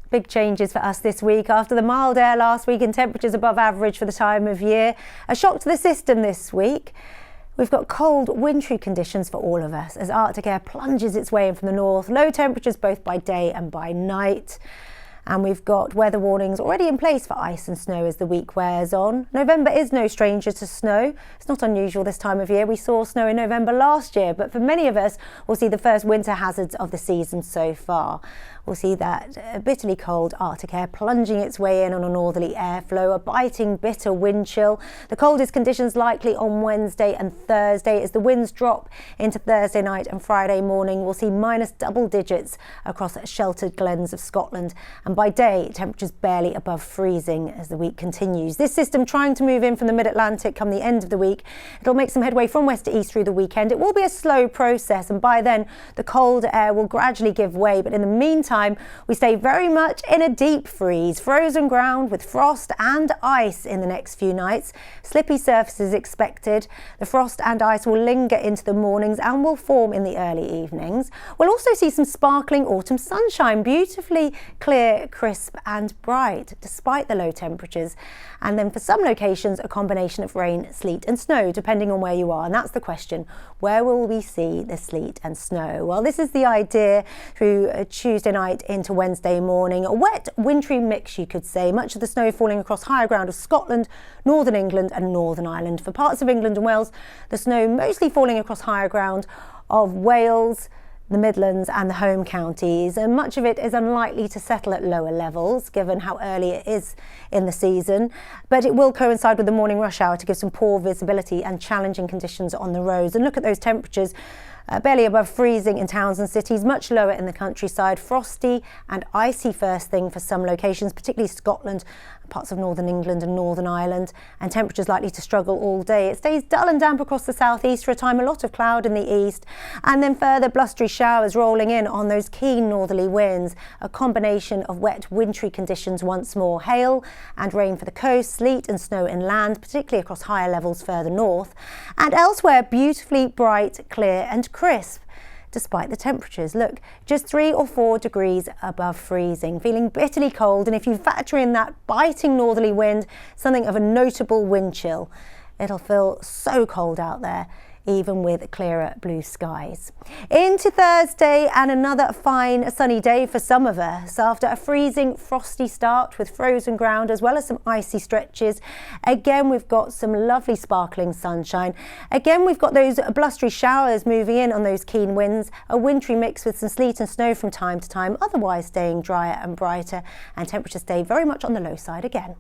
Big changes for us this week after the mild air last week and temperatures above average for the time of year. A shock to the system this week. We've got cold, wintry conditions for all of us as Arctic air plunges its way in from the north. Low temperatures both by day and by night. And we've got weather warnings already in place for ice and snow as the week wears on. November is no stranger to snow. It's not unusual this time of year. We saw snow in November last year, but for many of us, we'll see the first winter hazards of the season so far. We'll see that bitterly cold Arctic air plunging its way in on a northerly airflow, a biting, bitter wind chill. The coldest conditions likely on Wednesday and Thursday as the winds drop into Thursday night and Friday morning. We'll see minus double digits across sheltered glens of Scotland. And by day, temperatures barely above freezing as the week continues. This system trying to move in from the mid-Atlantic come the end of the week. It'll make some headway from west to east through the weekend. It will be a slow process, and by then the cold air will gradually give way. But in the meantime, we stay very much in a deep freeze, frozen ground with frost and ice in the next few nights. Slippy surfaces expected. The frost and ice will linger into the mornings and will form in the early evenings. We'll also see some sparkling autumn sunshine, beautifully clear, crisp and bright despite the low temperatures. And then for some locations, a combination of rain, sleet and snow, depending on where you are. And that's the question, where will we see the sleet and snow? Well, this is the idea through Tuesday night into Wednesday morning. A wet, wintry mix, you could say. Much of the snow falling across higher ground of Scotland, Northern England and Northern Ireland. For parts of England and Wales, the snow mostly falling across higher ground of Wales, the Midlands and the home counties, and much of it is unlikely to settle at lower levels given how early it is in the season, but it will coincide with the morning rush hour to give some poor visibility and challenging conditions on the roads. And look at those temperatures. Barely above freezing in towns and cities, much lower in the countryside. Frosty and icy first thing for some locations, particularly Scotland, parts of Northern England and Northern Ireland, and temperatures likely to struggle all day. It stays dull and damp across the southeast for a time, a lot of cloud in the east, and then further blustery showers rolling in on those keen northerly winds. A combination of wet, wintry conditions once more. Hail and rain for the coast, sleet and snow inland, particularly across higher levels further north, and elsewhere beautifully bright, clear and crisp despite the temperatures. Look, just 3 or 4 degrees above freezing, feeling bitterly cold, and if you factor in that biting northerly wind, something of a notable wind chill. It'll feel so cold out there, even with clearer blue skies. Into Thursday and another fine sunny day for some of us after a freezing frosty start with frozen ground as well as some icy stretches. Again, we've got some lovely sparkling sunshine. Again, we've got those blustery showers moving in on those keen winds, a wintry mix with some sleet and snow from time to time, otherwise staying drier and brighter, and temperatures stay very much on the low side again.